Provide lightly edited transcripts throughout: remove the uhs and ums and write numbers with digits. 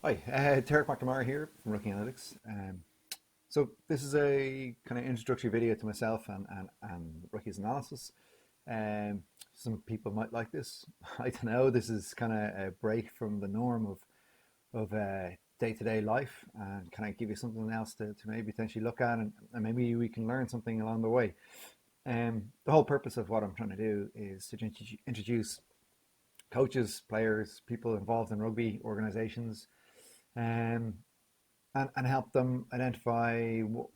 Hi, Tarek McNamara here from Rookie Analytics. So this is a kind of introductory video to myself and Rookie's analysis. Some people might like this. I don't know. This is kind of a break from the norm of day-to-day life, and kind of give you something else to maybe potentially look at, and maybe we can learn something along the way. The whole purpose of what I'm trying to do is to introduce coaches, players, people involved in rugby organisations, um, and help them identify what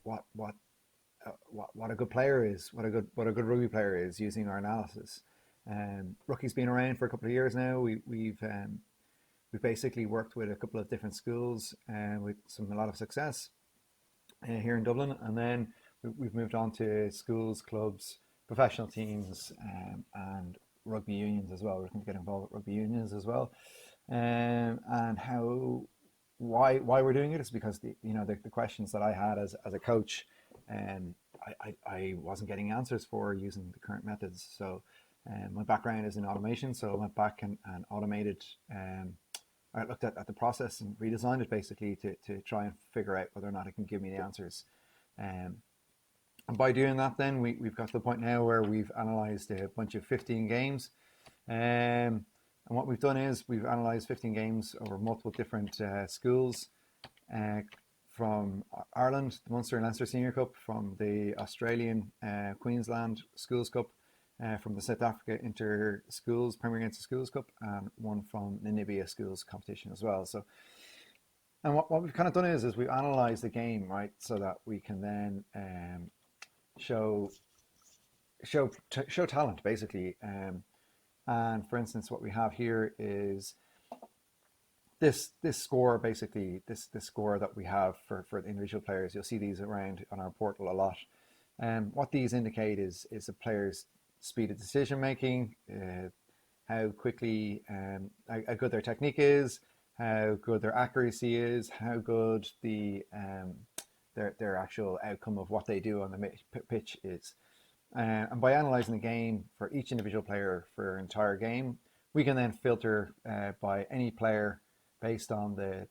a good player is, what a good rugby player is using our analysis. Rookie's been around for a couple of years now. We've basically worked with a couple of different schools with a lot of success here in Dublin, and then we've moved on to schools, clubs, professional teams, and rugby unions as well. We're going to get involved with rugby unions as well, and how why we're doing it is because the questions that I had as a coach, um, I wasn't getting answers for using the current methods. So my background is in automation, so I went back and automated. I looked at the process and redesigned it basically to try and figure out whether or not it can give me the answers. Um, and by doing that, then we've got to the point now where we've analysed a bunch of 15 games. And what we've done is we've analysed 15 games over multiple different schools, uh, from Ireland, the Munster and Leinster Senior Cup, from the Australian Queensland Schools Cup, from the South Africa Inter Schools Premier Inter Schools Cup, and one from Namibia Schools competition as well. So, and what we've kind of done is we've analysed the game, right, so that we can then show show talent basically. And for instance, what we have here is this score basically, this score that we have for the individual players. You'll see these around on our portal a lot. What these indicate is a player's speed of decision making, how quickly, how good their technique is, how good their accuracy is, how good their actual outcome of what they do on the pitch is. And by analysing the game for each individual player for an entire game, we can then filter by any player based on the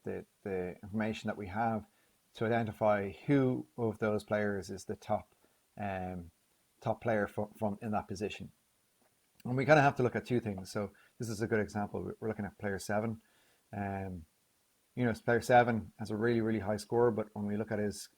information that we have to identify who of those players is the um, top player from in that position. And we kind of have to look at two things. So this is a good example. We're looking at player seven. Um, player seven has a really, really high score, but when we look at his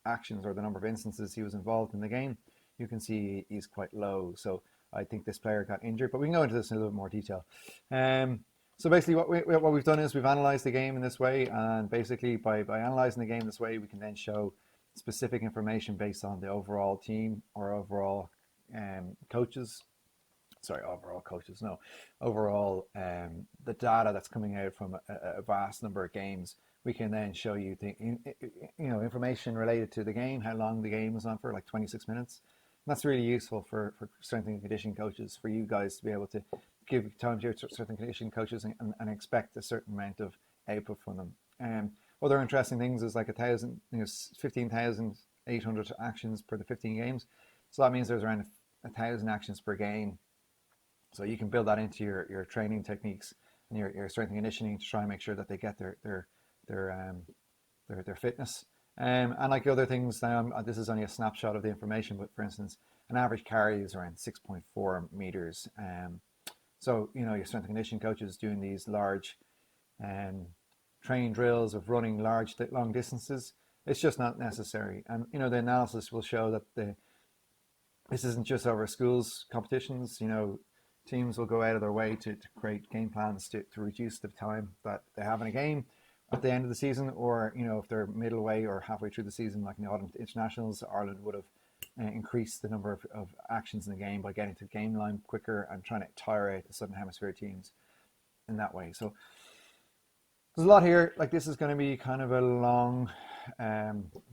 actions or the number of instances he was involved in the game, you can see he's quite low. So I think this player got injured, but we can go into this in a little bit more detail. So basically, what we've done is we've analysed the game in this way, and basically by analysing the game this way, we can then show specific information based on the overall team or overall coaches. Sorry, overall coaches. No, overall the data that's coming out from a vast number of games. We can then show you information related to the game, how long the game was on for, like 26 minutes. And that's really useful for strength and conditioning coaches, for you guys to be able to give time to your strength and conditioning coaches and expect a certain amount of output from them. Other interesting things is like 15,800 actions per the 15 games. So that means there's around 1,000 actions per game. So you can build that into your training techniques and your strength and conditioning to try and make sure that they get their fitness. And like the other things, this is only a snapshot of the information, but for instance, an average carry is around 6.4 meters. So your strength and conditioning coaches doing these large training drills of running long distances, it's just not necessary. And the analysis will show that this isn't just over schools competitions. Teams will go out of their way to create game plans to reduce the time that they have in a game at the end of the season, or if they're middle way or halfway through the season, like in the autumn internationals, Ireland would have increased the number of actions in the game by getting to the game line quicker and trying to tire out the Southern Hemisphere teams in that way. So there's a lot here. Like, this is going to be kind of a long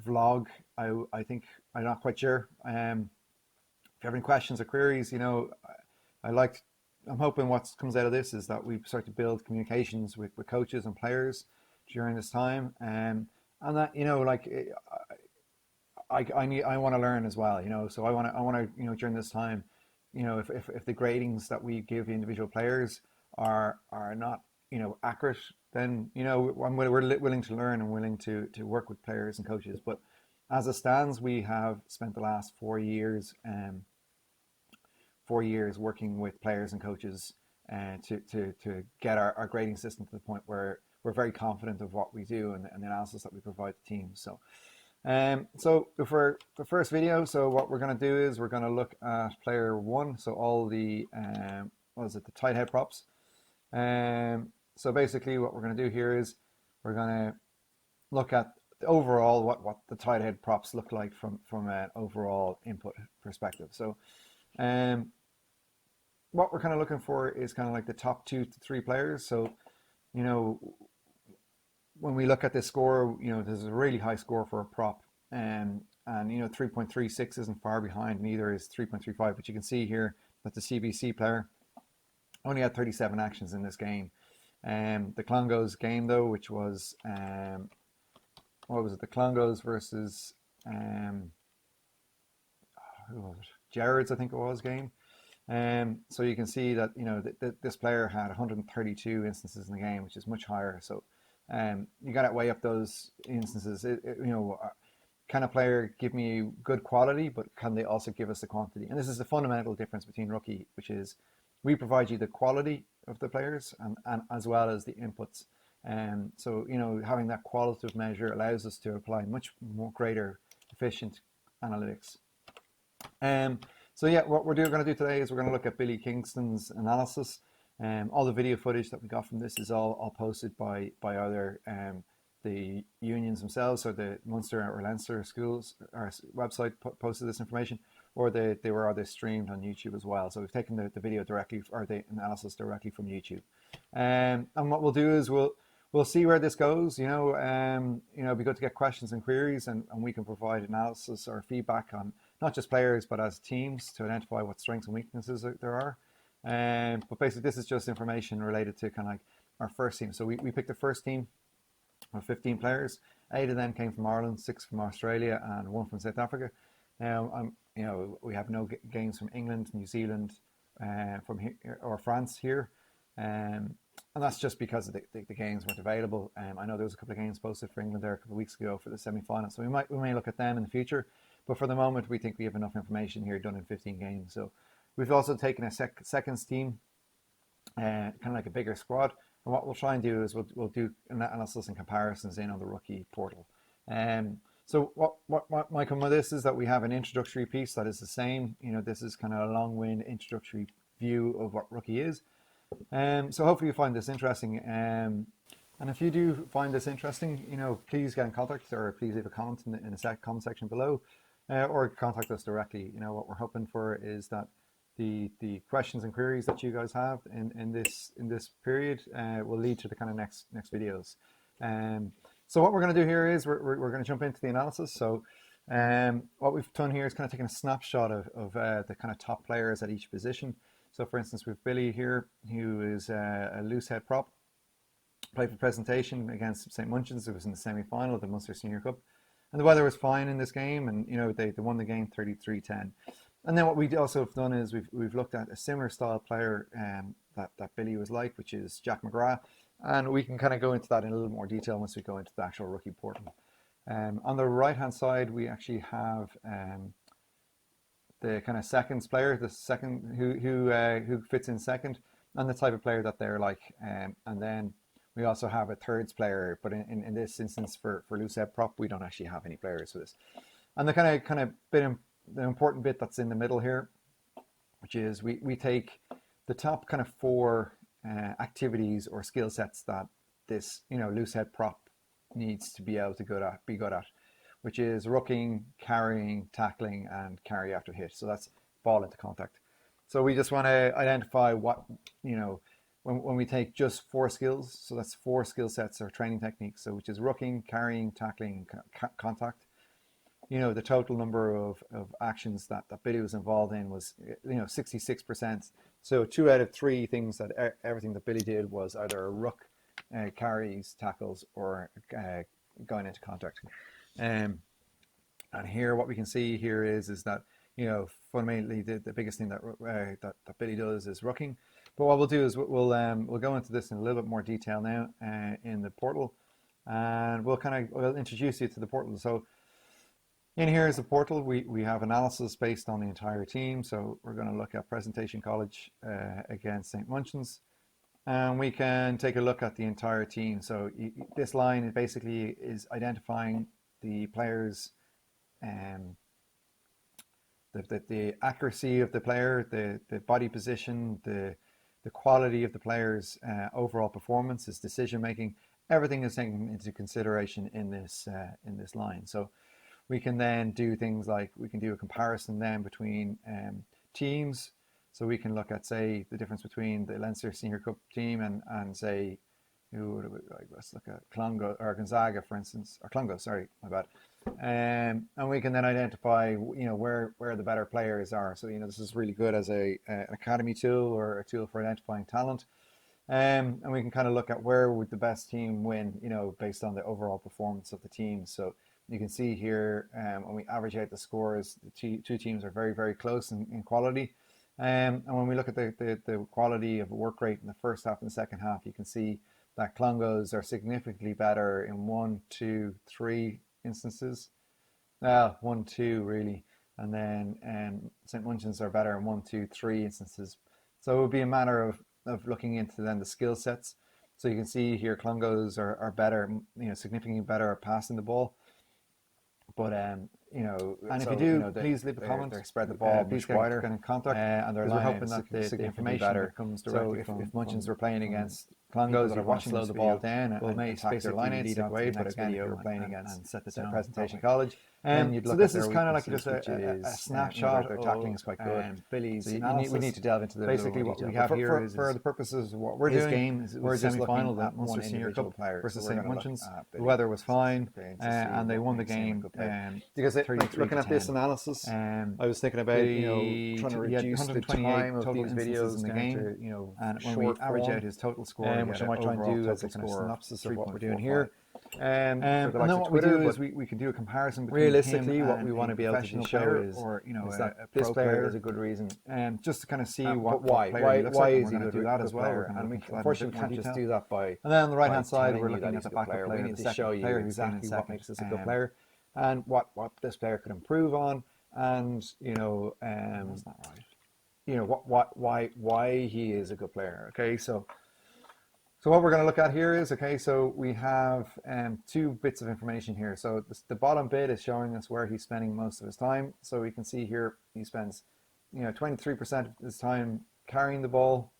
vlog. I think I'm not quite sure. If you have any questions or queries, I'm hoping what comes out of this is that we start to build communications with coaches and players during this time, and that I want to learn as well. So I want to during this time, if the gradings that we give the individual players are not accurate, then we're willing to learn and willing to work with players and coaches. But as it stands, we have spent the last 4 years 4 years working with players and coaches to get our grading system to the point where we're very confident of what we do and the analysis that we provide the team. So for the first video, so what we're going to do is we're going to look at player one. So all the the tight head props. So basically, what we're going to do here is we're going to look at overall what the tight head props look like from an overall input perspective. So what we're kind of looking for is kind of like the top 2 to 3 players. So when we look at this score, there's a really high score for a prop, and 3.36 isn't far behind, neither is 3.35. But you can see here that the CBC player only had 37 actions in this game. The Clongowes game, though, which was what was it? The Clongowes versus who was it? Gerrards, I think it was, game. So you can see that this player had 132 instances in the game, which is much higher. So you got to weigh up those instances. Can a player give me good quality, but can they also give us the quantity? And this is the fundamental difference between Ruckie, which is we provide you the quality of the players and as well as the inputs. So having that qualitative measure allows us to apply much more greater efficient analytics. So yeah, what we're going to do today is we're going to look at Billy Kingston's analysis. All the video footage that we got from this is all posted by either the unions themselves, or the Munster or Leinster schools or website posted this information, or they were either streamed on YouTube as well. So we've taken the video directly, or the analysis directly from YouTube. And what we'll do is we'll see where this goes. It'd be good to get questions and queries, and we can provide analysis or feedback on not just players but as teams to identify what strengths and weaknesses there are. But basically, this is just information related to kind of like our first team. So we picked the first team of 15 players. 8 of them came from Ireland, 6 from Australia, and 1 from South Africa. Now, we have no games from England, New Zealand, from here, or France here, and that's just because the games weren't available. I know there was a couple of games posted for England there a couple of weeks ago for the semi-final, so we may look at them in the future. But for the moment, we think we have enough information here done in 15 games. So we've also taken a seconds team, kind of like a bigger squad. And what we'll try and do is we'll do analysis and comparisons in on the Ruckie portal. So what might come with this is that we have an introductory piece that is the same. This is kind of a long-winded introductory view of what Ruckie is. So hopefully you find this interesting. And if you do find this interesting, please get in contact, or please leave a comment in the comment section below, or contact us directly. What we're hoping for is that the questions and queries that you guys have in this period will lead to the kind of next videos. So what we're going to do here is we're going to jump into the analysis. So what we've done here is kind of taking a snapshot of the kind of top players at each position. So for instance, we've Billy here, who is a loose head prop, played for Presentation against St. Munchins. It was in the semi-final of the Munster Senior Cup. And the weather was fine in this game, and they won the game 33-10. And then what we also have done is we've looked at a similar style player that Billy was like, which is Jack McGrath, and we can kind of go into that in a little more detail once we go into the actual Ruckie portal. On the right hand side, we actually have the kind of seconds player, the second who fits in second, and the type of player that they're like, and then we also have a thirds player, but in this instance for loose head prop, we don't actually have any players for this. And the kind of the important bit that's in the middle here, which is we take the top kind of 4 activities or skill sets that this loose head prop needs to be able to be good at, which is rucking, carrying, tackling, and carry after hit. So that's ball into contact. So we just want to identify what when we take just 4 skills. So that's 4 skill sets or training techniques. So which is rucking, carrying, tackling, and contact. The total number of actions that Billy was involved in was 66%. So 2 out of 3 things that everything that Billy did was either a ruck, carries, tackles, or going into contact. And here what we can see here is that fundamentally the biggest thing that Billy does is rucking. But what we'll do is we'll go into this in a little bit more detail now in the portal, and we'll introduce you to the portal. So in here is the portal. We have analysis based on the entire team. So we're going to look at Presentation College against St. Munchin's, and we can take a look at the entire team. So this line basically is identifying the players, the accuracy of the player, the body position, the quality of the player's overall performance, his decision making. Everything is taken into consideration in this line. So we can then do things like we can do a comparison then between teams. So we can look at, say, the difference between the Leinster Senior Cup team and say, let's look at Clongo or Gonzaga, for instance, or Clongo, sorry, my bad. And we can then identify, where the better players are. So, this is really good as an academy tool or a tool for identifying talent. And we can kind of look at where would the best team win, based on the overall performance of the team. So you can see here, when we average out the scores, the two teams are very, very close in quality. And when we look at the quality of work rate in the first half and the second half, you can see that Clongos are significantly better in 1, 2, 3 instances. 1, 2 really. And then St. Munchin's are better in 1, 2, 3 instances. So it would be a matter of looking into then the skill sets. So you can see here Clongos are better, significantly better at passing the ball. But and if you do, please leave a comment. They spread the ball much wider, get in contact, and they're hoping that the information that comes directly from. If Munchin's were playing against Clongos, that are watching slow the ball down, and may attack their line outs that way. But again, if you're playing against Presentation College, and you'd look so this is kind of like just a snapshot. Their tackling is quite good. Billy's we need to delve into the basically what we have here is for the purposes of what we're doing. We're just looking at Munster Senior Cup versus St. Munchin's. The weather was fine, and they won the game. Because looking at this analysis, I was thinking about trying to reduce the time of these videos in the game, and when we average out his total score, which I might try and do as a kind of synopsis of what we're doing here. And then what we do is we can do a comparison between realistically what we want to be able to show is that this player is a good reason, and just to kind of see why is he good. Do that as well. And unfortunately, we can't just do that by. And then on the right hand side, we're looking at the backup player. We need to show you exactly what makes this a good player, and what this player could improve on, and that's not right. Why he is a good player. Okay, so what we're going to look at here is, so we have 2 bits of information here. So the bottom bit is showing us where he's spending most of his time. So we can see here he spends 23% of his time carrying the ball,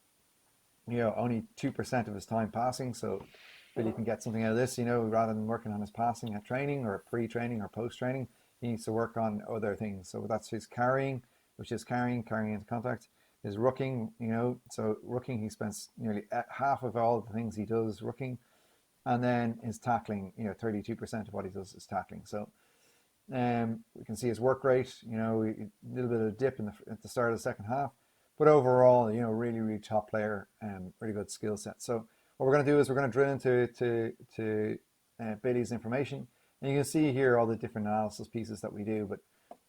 only 2% of his time passing. So Billy can get something out of this, rather than working on his passing at training or pre-training or post-training, he needs to work on other things. So that's his carrying, which is carrying into contact. His rucking, so rucking, he spends nearly half of all the things he does rucking. And then his tackling, 32% of what he does is tackling. So we can see his work rate, a little bit of a dip at the start of the second half. But overall, really, really top player, really good skill set. So what we're going to do is we're going to drill into Billy's information. And you can see here all the different analysis pieces that we do. But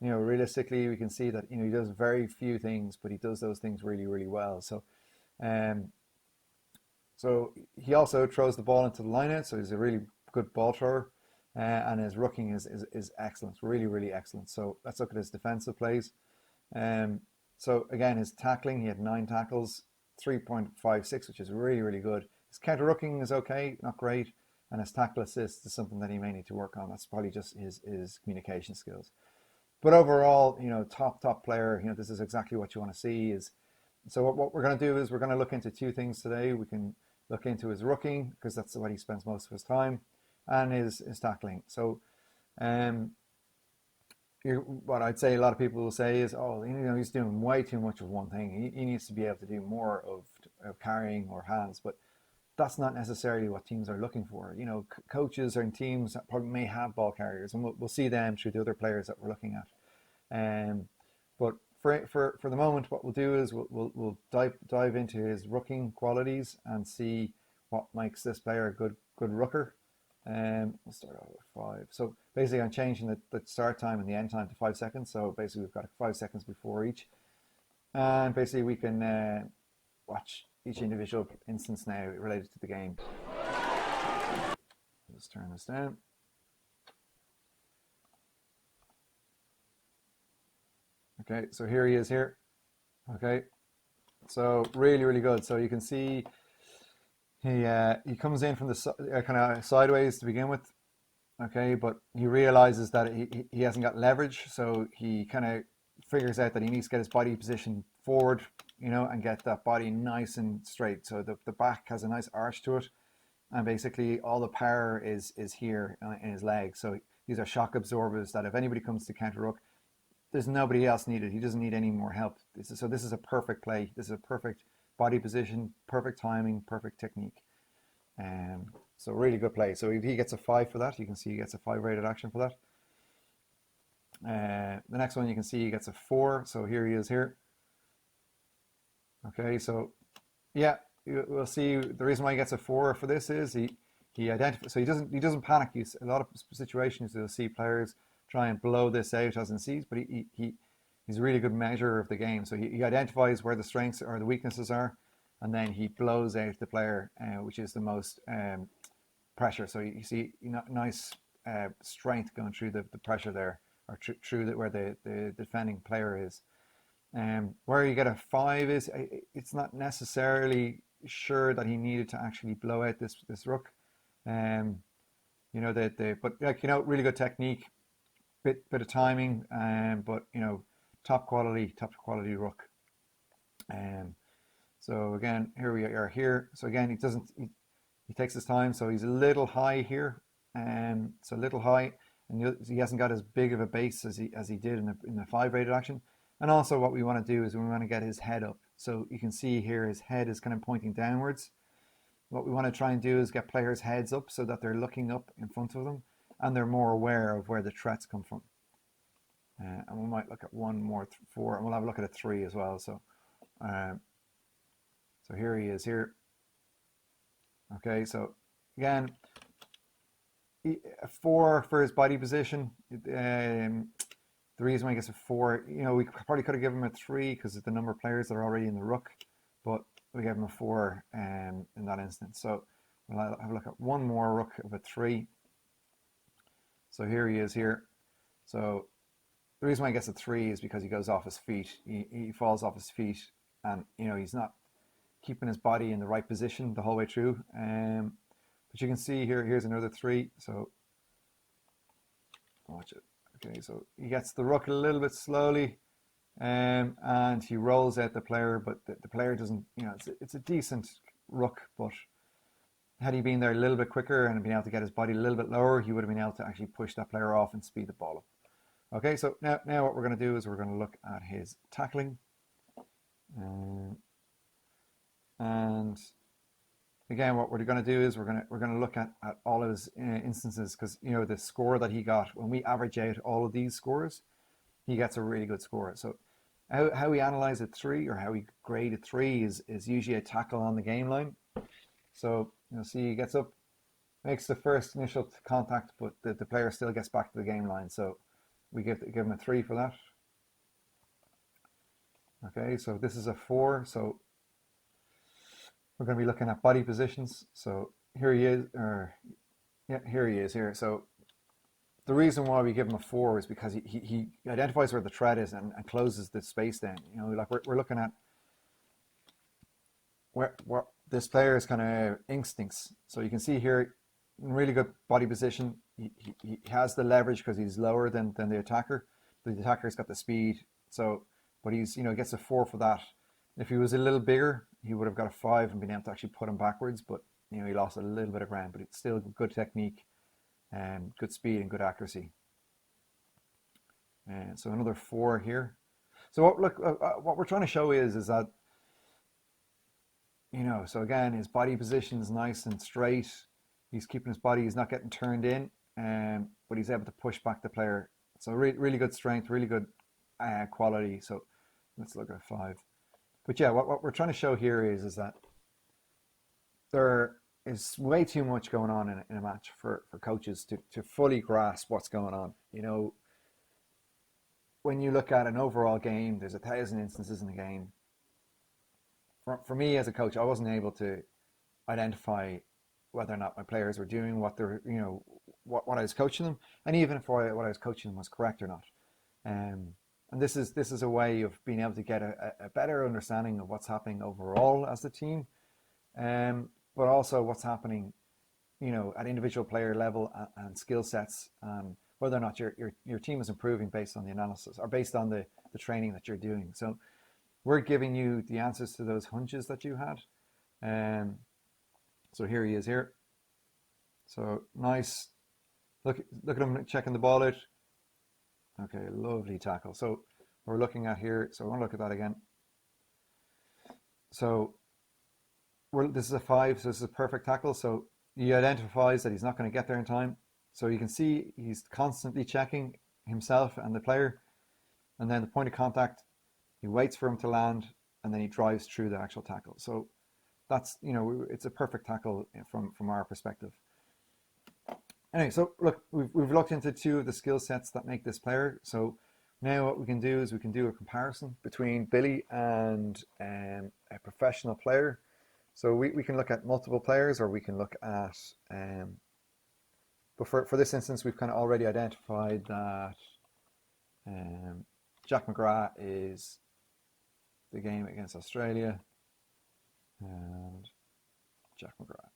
realistically, we can see that he does very few things, but he does those things really, really well. So, so he also throws the ball into the lineout, so he's a really good ball thrower, and his rucking is excellent, really, really excellent. So let's look at his defensive plays. So again, his tackling, he had 9 tackles, 3.56, which is really, really good. His counter rucking is okay, not great, and his tackle assist is something that he may need to work on. That's probably just his communication skills. But overall, top player, this is exactly what you want to see. So what we're going to do is we're going to look into 2 things today. We can look into his rucking, because that's what he spends most of his time, and his tackling. So what I'd say a lot of people will say is, he's doing way too much of one thing. He needs to be able to do more of carrying or hands, but that's not necessarily what teams are looking for. Coaches and teams probably may have ball carriers, and we'll see them through the other players that we're looking at. But for the moment, what we'll do is we'll dive into his rucking qualities and see what makes this player a good rucker. We'll start out with 5. So basically, I'm changing the start time and the end time to 5 seconds. So basically, we've got 5 seconds before each, and basically we can watch each individual instance now related to the game. Let's turn this down. Okay, so here he is here. Okay, so really good. So you can see he comes in from the kind of sideways to begin with. Okay, but he realizes that he hasn't got leverage, so he kind of figures out that he needs to get his body position forward, and get that body nice and straight. So the back has a nice arch to it, and basically all the power is here in his legs. So these are shock absorbers that if anybody comes to counter ruck, there's nobody else needed. He doesn't need any more help. This is a perfect play. This is a perfect body position, perfect timing, perfect technique. So really good play. So he gets a 5 for that. You can see he gets a 5 rated action for that. The next one you can see he gets a 4. So here he is here. Okay, so yeah, we'll see. The reason why he gets a 4 for this is he identifies. So he doesn't panic. A lot of situations you'll see players try and blow this out as in sees, but he's a really good measure of the game. So he identifies where the strengths or the weaknesses are, and then he blows out the player, which is the most pressure. So you see nice strength going through the pressure there, or through where the defending player is. Where you get a 5 is it's not necessarily sure that he needed to actually blow out this ruck. But really good technique, bit of timing, but top quality ruck. So again, here we are here. So again, he takes his time, so he's a little high here, so a little high, and he hasn't got as big of a base as he did in the 5 rated action. And also what we want to do is we want to get his head up. So you can see here his head is kind of pointing downwards. What we want to try and do is get players' heads up so that they're looking up in front of them and they're more aware of where the threats come from. And we might look at 1 more 4, and we'll have a look at a 3 as well. So here he is here. Okay, so again, a 4 for his body position. The reason why he gets a 4, we probably could have given him a 3 because of the number of players that are already in the ruck, but we gave him a 4 in that instance. So we'll have a look at 1 more ruck of a 3. So here he is here. So the reason why he gets a 3 is because he goes off his feet. He falls off his feet, and he's not keeping his body in the right position the whole way through. But you can see here's another 3. So watch it. Okay, so he gets the ruck a little bit slowly, and he rolls out the player, but the player doesn't, it's a decent ruck, but had he been there a little bit quicker and been able to get his body a little bit lower, he would have been able to actually push that player off and speed the ball up. Okay, so now what we're going to do is we're going to look at his tackling. And again, what we're going to do is we're going to look at all of his instances, because the score that he got, when we average out all of these scores, he gets a really good score. So how we analyze a 3 or how we grade a 3 is usually a tackle on the game line. So you'll see he gets up, makes the first initial contact, but the player still gets back to the game line. So we give him a 3 for that. Okay, so this is a 4. So we're going to be looking at body positions. So here he is, here he is here. So the reason why we give him a 4 is because he identifies where the threat is and closes the space down. Like we're looking at where this player's kind of instincts. So you can see here, in really good body position, he has the leverage because he's lower than the attacker. The attacker's got the speed. So, but he's gets a 4 for that. If he was a little bigger, he would have got a 5 and been able to actually put him backwards. But he lost a little bit of ground. But it's still good technique, and good speed and good accuracy. And so another 4 here. So what we're trying to show is that so again, his body position is nice and straight. He's keeping his body. He's not getting turned in, but he's able to push back the player. So really good strength, really good quality. So let's look at 5. But yeah, what we're trying to show here is that there is way too much going on in a match for coaches to fully grasp what's going on. When you look at an overall game, there's 1,000 instances in the game. for me as a coach, I wasn't able to identify whether or not my players were doing what they're, what I was coaching them, and even if what I was coaching them was correct or not. Um, and this is a way of being able to get a better understanding of what's happening overall as the team, but also what's happening, at individual player level and skill sets, and whether or not your team is improving based on the analysis or based on the training that you're doing. So we're giving you the answers to those hunches that you had. So here he is here. So nice. Look at him checking the ball out. Okay, lovely tackle. So we're looking at here. So I want to look at that again. So this is a 5. So this is a perfect tackle. So he identifies that he's not going to get there in time. So you can see he's constantly checking himself and the player. And then the point of contact, he waits for him to land, and then he drives through the actual tackle. So that's, it's a perfect tackle from our perspective. Anyway, so look, we've looked into 2 of the skill sets that make this player. So now what we can do is we can do a comparison between Billy and a professional player. So we can look at multiple players, or we can look at, but for this instance, we've kind of already identified that Jack McGrath is the game against Australia, and Jack McGrath.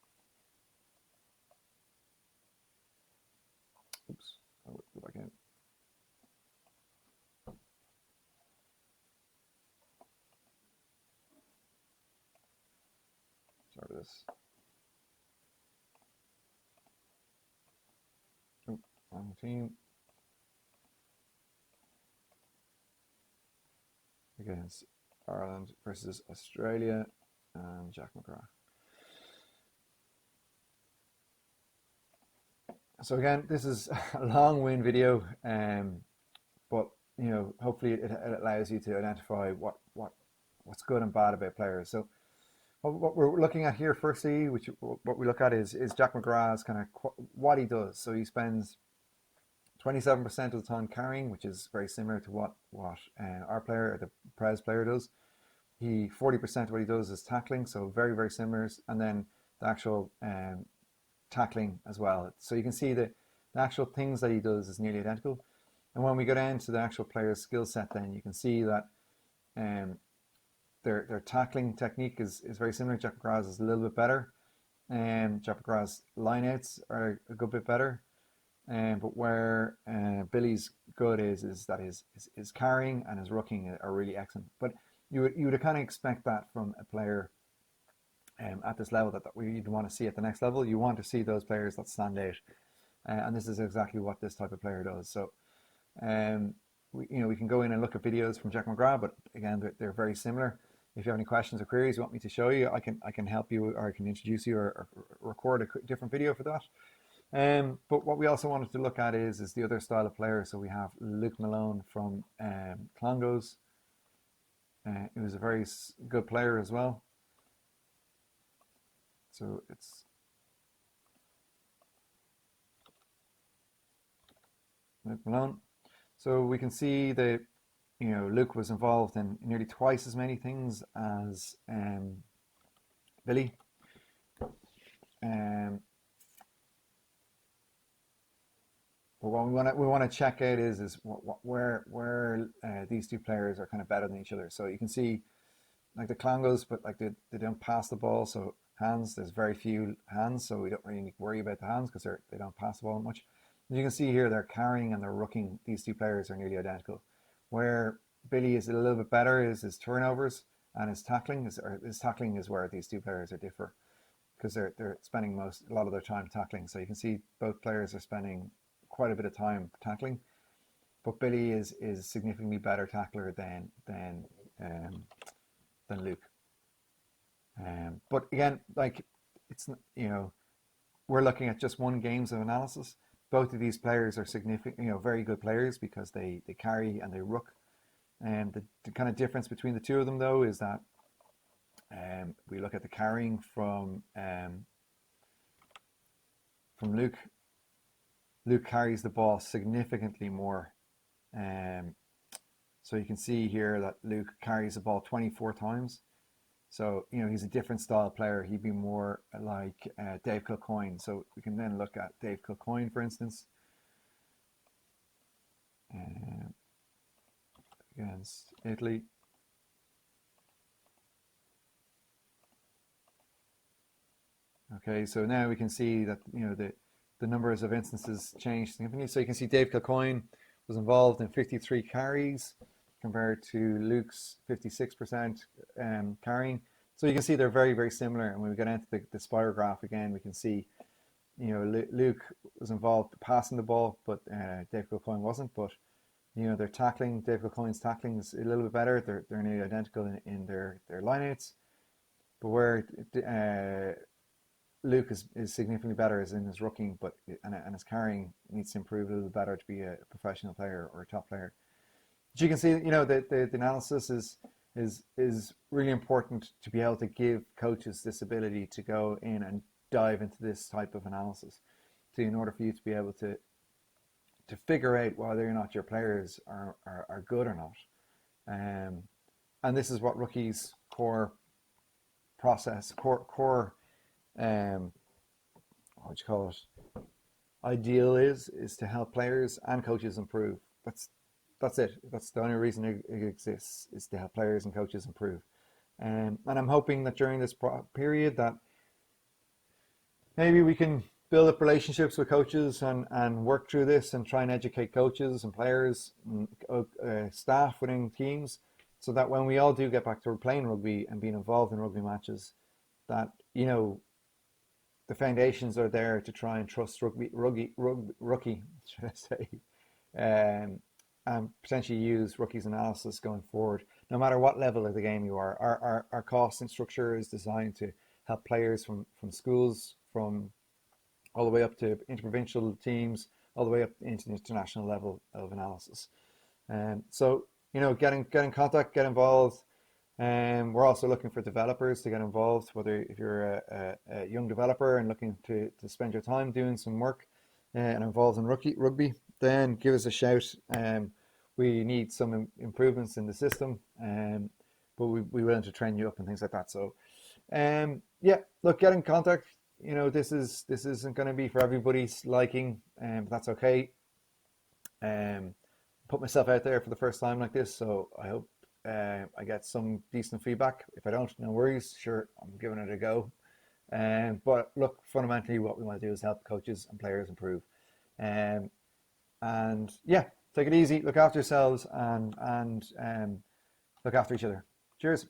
Oops, I'll go back in. Sorry for this. Oh, wrong team. Against Ireland versus Australia and Jack McGrath. So again, this is a long-wind video, but hopefully it allows you to identify what's good and bad about players. So what we're looking at here, firstly, what we look at is Jack McGrath's kind of what he does. So he spends 27% of the time carrying, which is very similar to what our player, the Prez player, does. 40% of what he does is tackling, so very, very similar. And then the actual tackling as well. So you can see the actual things that he does is nearly identical. And when we go down to the actual player's skill set, then you can see that their tackling technique is very similar. Jack McGrath's is a little bit better. Jack McGrath's lineouts are a good bit better. But where Billy's good is that his carrying and his rucking are really excellent. But you would kind of expect that from a player at this level that you'd want to see at the next level. You want to see those players that stand out, and this is exactly what this type of player does. So we can go in and look at videos from Jack McGrath, but again they're very similar. If you have any questions or queries you want me to show you, I can help you, or I can introduce you, or record a different video for that. But what we also wanted to look at is the other style of player. So we have Luke Malone from Clongowes. He was a very good player as well. So it's Luke Malone. So we can see that Luke was involved in nearly twice as many things as Billy. But what we want to check out is where these 2 players are kind of better than each other. So you can see like the Clongowes, but like they don't pass the ball. So hands, there's very few hands, so we don't really need to worry about the hands because they don't pass the ball much. As you can see here, they're carrying and they're rucking. These 2 players are nearly identical. Where Billy is a little bit better is his turnovers, and his tackling is where these 2 players are differ, because they're spending a lot of their time tackling. So you can see both players are spending quite a bit of time tackling, but Billy is a significantly better tackler than Luke. But again, like it's we're looking at just 1 games of analysis. Both of these players are significant, very good players because they carry and they ruck. And the kind of difference between the 2 of them, though, is that we look at the carrying from Luke. Luke carries the ball significantly more. So you can see here that Luke carries the ball 24 times. So, he's a different style player. He'd be more like Dave Kilcoyne. So we can then look at Dave Kilcoyne, for instance, uh, against Italy. Okay, so now we can see that the numbers of instances changed significantly. So you can see Dave Kilcoyne was involved in 53 carries compared to Luke's 56% carrying. So you can see they're very, very similar. And when we get into the spirograph again, we can see Luke was involved passing the ball, but Dave Kilcoyne wasn't. But their tackling, Dave Kilcoyne's tackling is a little bit better. They're nearly identical in their lineouts, but where Luke is significantly better as in his rucking, and his carrying needs to improve a little better to be a professional player or a top player. But you can see, the analysis is really important to be able to give coaches this ability to go in and dive into this type of analysis, in order for you to be able to figure out whether or not your players are good or not. And this is what Ruckie's core process, core what you call it, ideal is to help players and coaches improve. That's it. That's the only reason it exists, is to help players and coaches improve. And I'm hoping that during this period that maybe we can build up relationships with coaches and work through this and try and educate coaches and players and staff within teams, so that when we all do get back to playing rugby and being involved in rugby matches, that the foundations are there to try and trust Ruckie, should I say, and potentially use Ruckie's analysis going forward, no matter what level of the game you are. Our costing structure is designed to help players from schools, from all the way up to interprovincial teams, all the way up into the international level of analysis. So, get in contact, get involved. We're also looking for developers to get involved, whether if you're a young developer and looking to spend your time doing some work and involved in rugby, then give us a shout. We need some improvements in the system, but we're willing to train you up and things like that. So, look, get in contact. This isn't going to be for everybody's liking, but that's okay. Put myself out there for the first time like this, so I hope I get some decent feedback. If I don't, no worries. Sure, I'm giving it a go. But look, fundamentally, what we want to do is help coaches and players improve. And yeah, take it easy, look after yourselves, and look after each other. Cheers.